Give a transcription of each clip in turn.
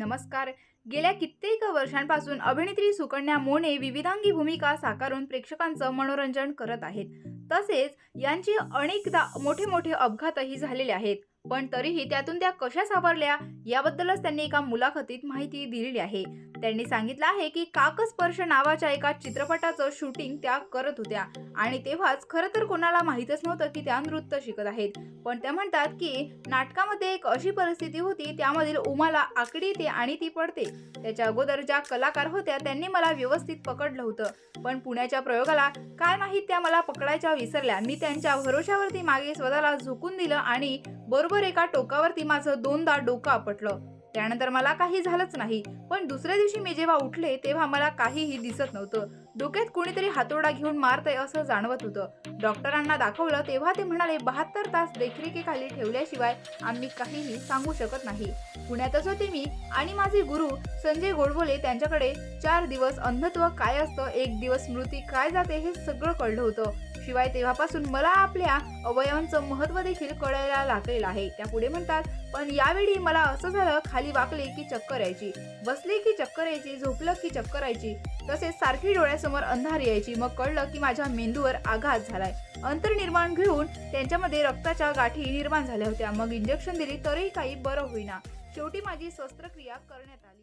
नमस्कार. गेल्या कित्येक वर्षांपासून अभिनेत्री सुकन्या मोने विविधांगी भूमिका साकारून प्रेक्षकांचं मनोरंजन करत आहेत. तसेच यांची अनेकदा मोठे मोठे अपघातही झालेले आहेत. पण तरीही त्यातून त्या कशा सावरल्या याबद्दलच त्यांनी एका मुलाखतीत माहिती दिलेली आहे. त्यांनी सांगितलं आहे की काकस्पर्श नावाच्या एका चित्रपटाचं शूटिंग त्या करत होत्या आणि तेव्हाच खरं तर कोणाला माहीतच नव्हतं की त्या नृत्य शिकत आहेत. पण त्या म्हणतात की नाटकामध्ये एक अशी परिस्थिती होती त्यामधील उमाला आकडी येते आणि ती पडते. त्याच्या अगोदर ज्या कलाकार होत्या त्यांनी मला व्यवस्थित पकडलं होतं. पण पुण्याच्या प्रयोगाला काय माहीत त्या मला पकडायच्या विसरल्या. मी त्यांच्या भरोशावरती मागे स्वतःला झोकून दिलं आणि बरोबर एका टोकावरती माझं दोनदा डोकं आपटलं. त्यानंतर मला काही झालंच नाही. पण दुसऱ्या दिवशी मी जेव्हा उठले तेव्हा मला काहीही दिसत नव्हतं. डोक्यात कोणीतरी हातोडा घेऊन मारतंय असं जाणवत होतं. डॉक्टरांना दाखवलं तेव्हा ते म्हणाले 72 तास देखरेखीखाली ठेवल्याशिवाय आम्ही काहीही सांगू शकत नाही. पुण्यातच होते मी आणि माझे गुरु संजय गोडबोले त्यांच्याकडे 4 दिवस अंधत्व काय असतं, 1 दिवस स्मृती काय जाते हे सगळं कळलं होतं. शिवाय तेव्हापासून मला आपल्या अवयवांचं महत्त्व देखील कळायला लागलेलं आहे. त्या पुढे म्हणतात, पण यावेळी मला असं झालं, खाली वाकले की चक्कर यायची, बसले की चक्कर यायची, झोपलं की चक्कर यायची, तसेच सारखी डोळ्यासमोर अंधार यायची. मग कळलं की माझ्या मेंदूवर आघात झालाय. अंतर निर्माण घेऊन त्यांच्यामध्ये रक्ताच्या गाठी निर्माण झाल्या होत्या. मग इंजेक्शन दिली तरीही काही बरं होईना. शेवटी माझी शस्त्रक्रिया करण्यात आली.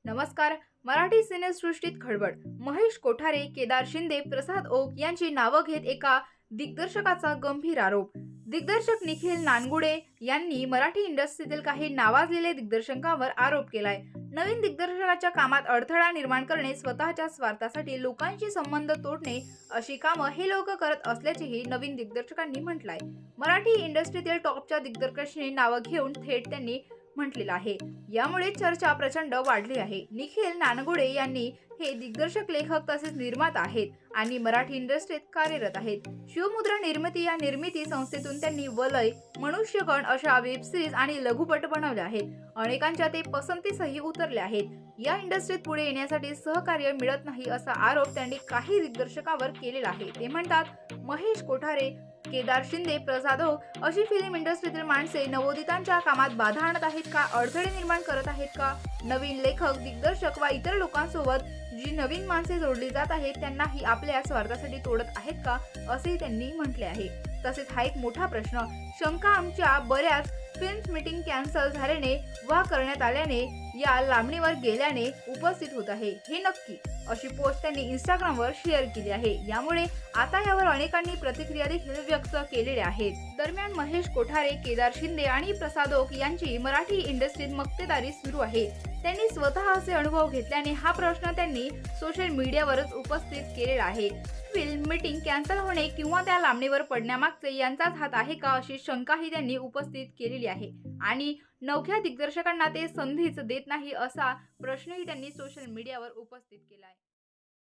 नमस्कार. मराठी सिनेसृष्टीत खळबळ. महेश कोठारे, केदार शिंदे, प्रसाद ओक यांची नावं घेत एका दिग्दर्शकाचा गंभीर आरोप. दिग्दर्शक निखिल नानगुडे यांनी मराठी इंडस्ट्रीतील काही नावाजलेले दिग्दर्शकांवर आरोप केलाय. नवीन दिग्दर्शकाच्या कामात अडथळा निर्माण करणे, स्वतःच्या स्वार्थासाठी लोकांशी संबंध तोडणे अशी कामं हे लोक करत असल्याचेही नवीन दिग्दर्शकांनी म्हटलंय. मराठी इंडस्ट्रीतील टॉपच्या दिग्दर्शकांची नावं घेऊन थेट त्यांनी म्हटलेलं आहे. यामुळे चर्चा प्रचंड वाढली आहे. निखिल नानगुडे यांनी हे दिग्दर्शक, लेखक तसेच निर्माता आहेत आणि मराठी इंडस्ट्रीत कार्यरत आहेत. शिवमुद्रा निर्मिती या निर्मिती संस्थेतून त्यांनी वलय, मनुष्यगण अशा वेबसिरीज आणि लघुपट बनवले आहेत. अनेकांच्या ते पसंतीसही उतरले आहेत. या इंडस्ट्रीत पुढे येण्यासाठी सहकार्य मिळत नाही असा आरोप त्यांनी काही दिग्दर्शकावर केलेला आहे. ते म्हणतात, महेश कोठारे, केदार शिंदे, प्रसाद ओक अशी फिल्म इंडस्ट्रीतील माणसे नवोदितांच्या कामात बाधा आणत आहेत का, अडथळे निर्माण करत आहेत का? नवीन लेखक, दिग्दर्शक वा इतर लोकांसोबत जी नवीन माणसे जोडली जात आहेत त्यांनाही आपल्या स्वार्थासाठी तोडत आहेत का, असेही त्यांनी म्हटले आहे. तसेच हा एक मोठा प्रश्न, शंका आमच्या बऱ्याच फिल्म मीटिंग कॅन्सल झाल्याने वा करण्यात आल्याने या लांबणीवर गेल्याने उपस्थित होत आहे. हे नक्की, अशी पोस्ट त्यांनी इंस्टाग्रामवर शेअर केली आहे. यामुळे आता यावर अनेकांनी प्रतिक्रिया देखील व्यक्त केलेल्या आहेत. दरम्यान महेश कोठारे, केदार शिंदे आणि प्रसाद ओक यांची मराठी इंडस्ट्रीत मक्तेदारी सुरू आहे. त्यांनी स्वतः असे अनुभव घेतल्याने हा प्रश्न त्यांनी सोशल मीडियावरच उपस्थित केलेला आहे. फिल्म मीटिंग कॅन्सल होणे किंवा त्या लांबणीवर पडण्यामागचे यांचाच हात आहे का, अशी शंकाही त्यांनी उपस्थित केलेली आहे आणि नवख्या दिग्दर्शकांना ते संधीच देत नाही असा प्रश्नही त्यांनी सोशल मीडियावर उपस्थित केला आहे.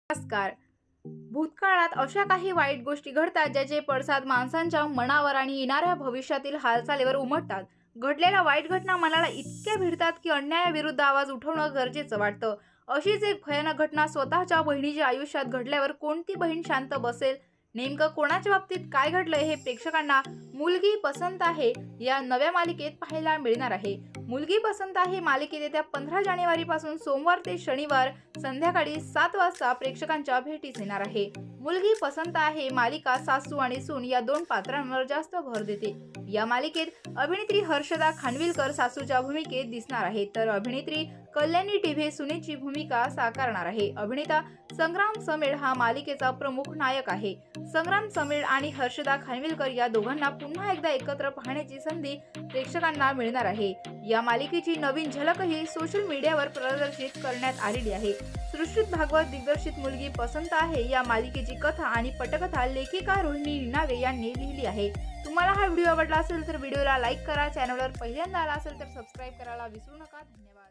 नमस्कार. भूतकाळात अशा काही वाईट गोष्टी घडतात ज्याचे पडसाद माणसांच्या मनावर आणि येणाऱ्या भविष्यातील हालचालीवर उमटतात. घडलेल्या वाईट घटना मनाला इतक्या भिडतात की अन्यायाविरुद्ध आवाज उठवणं गरजेचं वाटतं. अशीच एक भयानक घटना स्वतःच्या बहिणीच्या आयुष्यात घडल्यावर कोणती बहीण शांत बसेल? नेमकं कोणाच्या बाबतीत काय घडलंय हे प्रेक्षकांना मुलगी पसंत आहे या नव्या मालिकेत पाहायला मिळणार आहे. मुलगी पसंत आहे मालिकेत येत्या 15 जानेवारीपासून सोमवार ते शनिवार संध्याकाळी 7 वाजता प्रेक्षकांच्या भेटीस येणार आहे. मुलगी पसंत आहे मालिका सासू आणि सून या 2 पात्रांवर जास्त भर देते. या मालिकेत अभिनेत्री हर्षदा खानविलकर सासूच्या भूमिकेत दिसणार आहे, तर अभिनेत्री कल्याणी टिभे सुनेची भूमिका साकारणार आहे. अभिनेता संग्राम समेळ हा मालिकेचा प्रमुख नायक आहे. संग्राम समेळ आणि हर्षदा खानविलकर या दोघांना पुन्हा एकदा एकत्र पाहण्याची संधी प्रेक्षकांना मिळणार आहे. या मालिकेची नवीन झलकही सोशल मीडियावर प्रदर्शित करण्यात आलेली आहे. सृष्टीत भागवत दिग्दर्शित मुलगी पसंत आहे या मालिकेची कथा आणि पटकथा लेखिका रोहिणी निनावे यांनी लिहिली आहे. तुम्हाला हा व्हिडिओ आवडला असेल तर व्हिडिओला लाईक करा. चॅनलवर पहिल्यांदा आला असेल तर सबस्क्राईब करायला विसरू नका. धन्यवाद.